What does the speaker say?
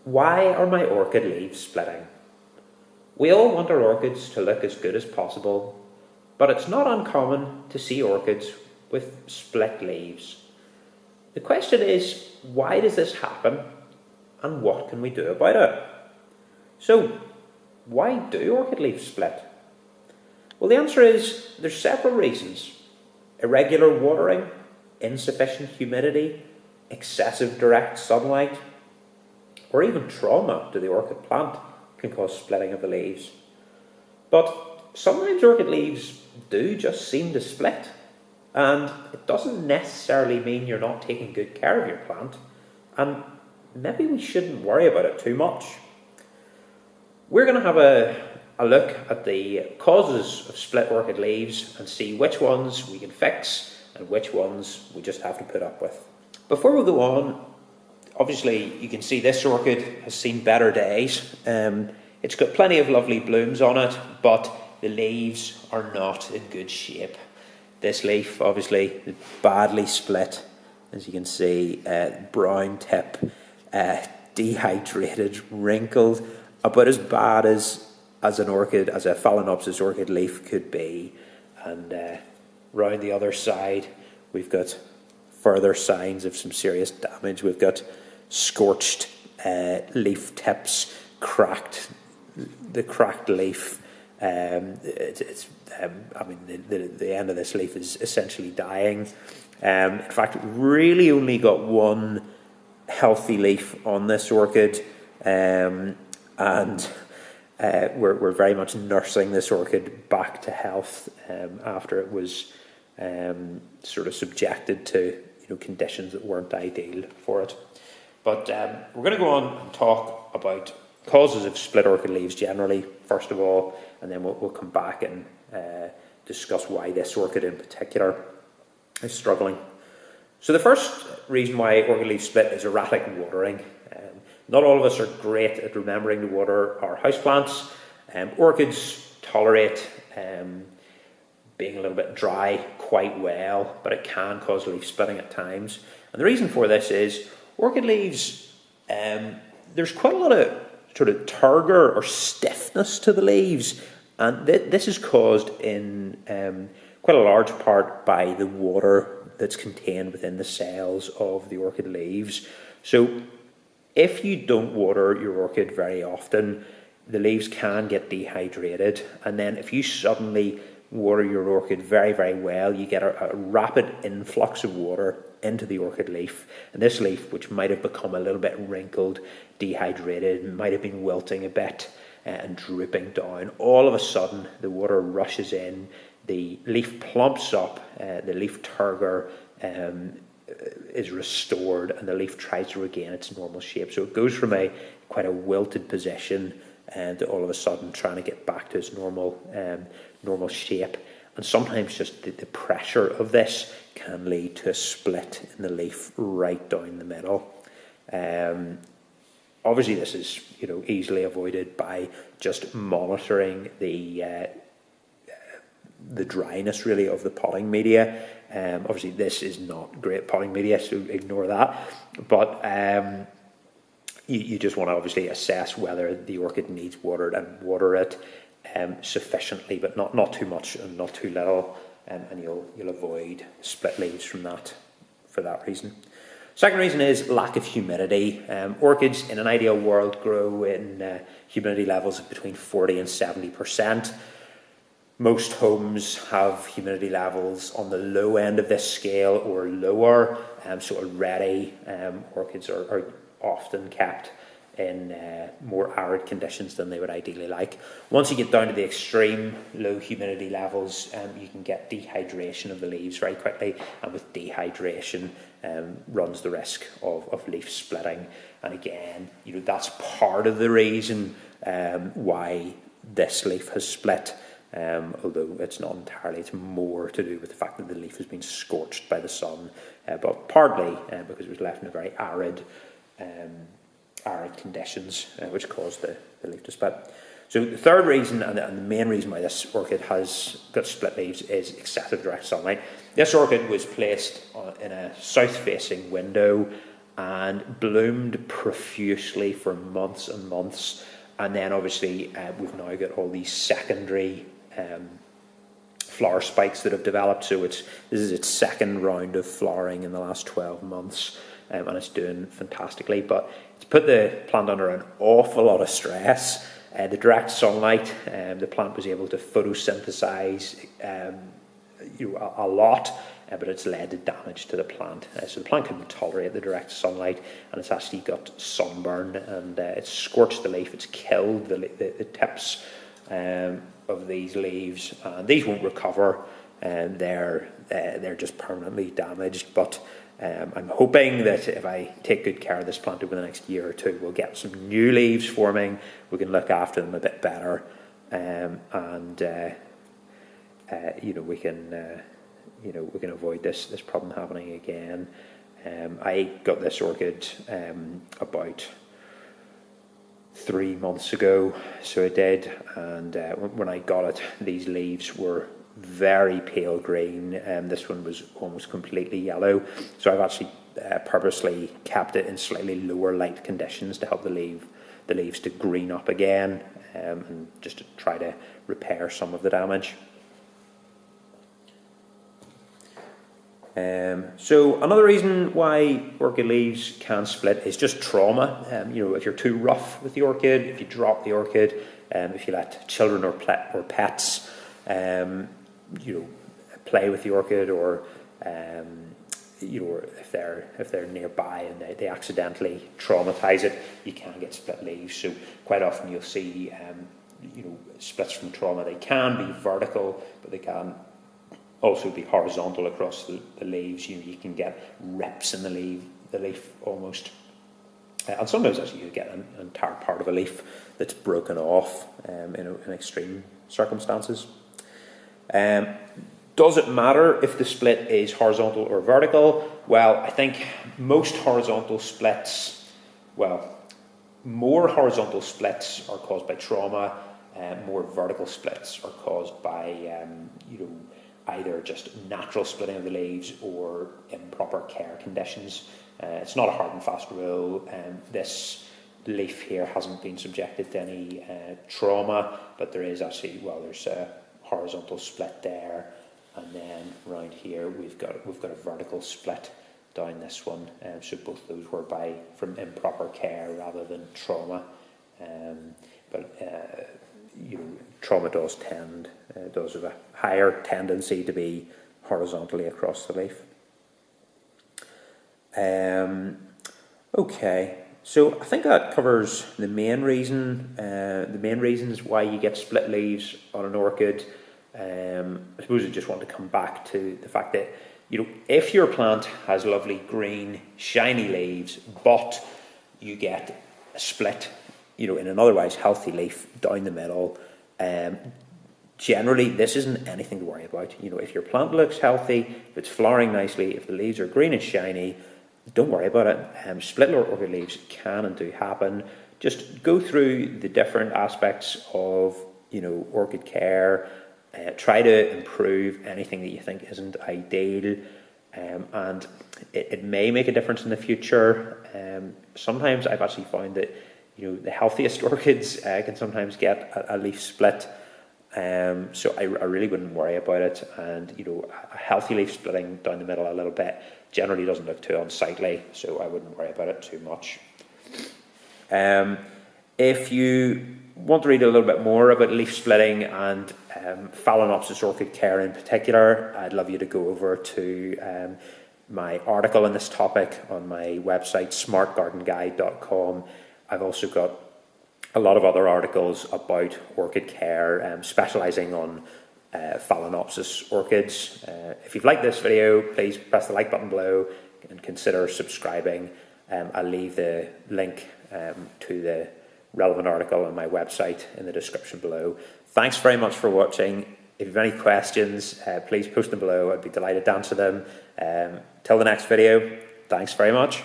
Why are my orchid leaves splitting? We all want our orchids to look as good as possible, but it's not uncommon to see orchids with split leaves. The question is, why does this happen and what can we do about it? So, why do orchid leaves split? Well, the answer is there's several reasons. Irregular watering, insufficient humidity, excessive direct sunlight, or even trauma to the orchid plant can cause splitting of the leaves. But sometimes orchid leaves do just seem to split, and it doesn't necessarily mean you're not taking good care of your plant, and maybe we shouldn't worry about it too much. We're going to have a look at the causes of split orchid leaves and see which ones we can fix and which ones we just have to put up with. Before we go on, obviously you can see this orchid has seen better days. It's got plenty of lovely blooms on it, but the leaves are not in good shape. This leaf obviously is badly split, as you can see, brown tip, dehydrated, wrinkled, about as bad as an orchid, as a phalaenopsis orchid leaf could be. And round the other side, we've got further signs of some serious damage. We've got scorched leaf tips, cracked, the cracked leaf. I mean, the end of this leaf is essentially dying. In fact, really only got one healthy leaf on this orchid, and we're very much nursing this orchid back to health after it was sort of subjected to conditions that weren't ideal for it. But we're going to go on and talk about causes of split orchid leaves generally, first of all, and then we'll come back and discuss why this orchid in particular is struggling. So the first reason why orchid leaves split is erratic watering. Not all of us are great at remembering to water our houseplants. Orchids tolerate being a little bit dry quite well, but it can cause leaf splitting at times. And the reason for this is orchid leaves, there's quite a lot of sort of turgor or stiffness to the leaves, and this is caused in quite a large part by the water that's contained within the cells of the orchid leaves. So if you don't water your orchid very often, the leaves can get dehydrated, and then if you suddenly water your orchid very, very well, you get a rapid influx of water into the orchid leaf, and this leaf, which might have become a little bit wrinkled, dehydrated, might have been wilting a bit and drooping down, all of a sudden the water rushes in, the leaf plumps up, the leaf turgor is restored, and the leaf tries to regain its normal shape. So it goes from quite a wilted position to all of a sudden trying to get back to its normal shape. And sometimes just the pressure of this can lead to a split in the leaf right down the middle. Obviously this is easily avoided by just monitoring the dryness really of the potting media. Obviously this is not great potting media, so ignore that, but you just want to obviously assess whether the orchid needs watered and water it sufficiently, but not too much and not too little, and you'll avoid split leaves from that for that reason. Second reason is lack of humidity. Orchids in an ideal world grow in humidity levels of between 40 and 70%. Most homes have humidity levels on the low end of this scale or lower, so already orchids are often kept in more arid conditions than they would ideally like. Once you get down to the extreme low humidity levels, you can get dehydration of the leaves very quickly, and with dehydration runs the risk of leaf splitting. And again, that's part of the reason why this leaf has split. Although it's not entirely, it's more to do with the fact that the leaf has been scorched by the sun, but partly because it was left in a very arid conditions, which caused the leaf to split. So the third reason, and the main reason why this orchid has got split leaves, is excessive direct sunlight. This orchid was placed in a south-facing window, and bloomed profusely for months and months. And then obviously we've now got all these secondary flower spikes that have developed. So this is its second round of flowering in the last 12 months, and it's doing fantastically. But it's put the plant under an awful lot of stress. The direct sunlight, the plant was able to photosynthesize a lot, but it's led to damage to the plant. So the plant couldn't tolerate the direct sunlight, and it's actually got sunburn, and it's scorched the leaf. It's killed the tips of these leaves, and these won't recover, and they're just permanently damaged. But I'm hoping that if I take good care of this plant over the next year or two, we'll get some new leaves forming. We can look after them a bit better, and we can avoid this problem happening again. I got this orchid about 3 months ago, so I did, and when I got it, these leaves were very pale green, and this one was almost completely yellow. So I've actually purposely kept it in slightly lower light conditions to help the leaves to green up again, and just to try to repair some of the damage. So another reason why orchid leaves can split is just trauma. If you're too rough with the orchid, if you drop the orchid, if you let children or pets, play with the orchid, or if they're nearby and they accidentally traumatize it, you can get split leaves. So quite often you'll see splits from trauma. They can be vertical, but they can also be horizontal across the leaves. You can get rips in the leaf almost, and sometimes actually you get an entire part of a leaf that's broken off in extreme circumstances. Does it matter if the split is horizontal or vertical? Well, I think most horizontal splits, more horizontal splits are caused by trauma. More vertical splits are caused by either just natural splitting of the leaves or improper care conditions. It's not a hard and fast rule. This leaf here hasn't been subjected to any trauma, but there is actually, there's a horizontal split there, and then around here we've got a vertical split down this one. So both of those were from improper care rather than trauma. Trauma does have a higher tendency to be horizontally across the leaf. Okay, so I think that covers the main reasons why you get split leaves on an orchid. I suppose I just want to come back to the fact that if your plant has lovely green shiny leaves, but you get a split in an otherwise healthy leaf down the middle, generally this isn't anything to worry about. If your plant looks healthy, if it's flowering nicely, if the leaves are green and shiny, don't worry about it. Split orchid leaves can and do happen. Just go through the different aspects of orchid care. Try to improve anything that you think isn't ideal, and it may make a difference in the future. Sometimes I've actually found that the healthiest orchids can sometimes get a leaf split, so I really wouldn't worry about it. And a healthy leaf splitting down the middle a little bit generally doesn't look too unsightly, so I wouldn't worry about it too much. If you want to read a little bit more about leaf splitting and phalaenopsis orchid care in particular, I'd love you to go over to my article on this topic on my website, smartgardenguide.com. I've also got a lot of other articles about orchid care, specialising on phalaenopsis orchids. If you've liked this video, please press the like button below and consider subscribing. I'll leave the link to the relevant article on my website in the description below. Thanks very much for watching. If you have any questions, please post them below. I'd be delighted to answer them. Till the next video, thanks very much.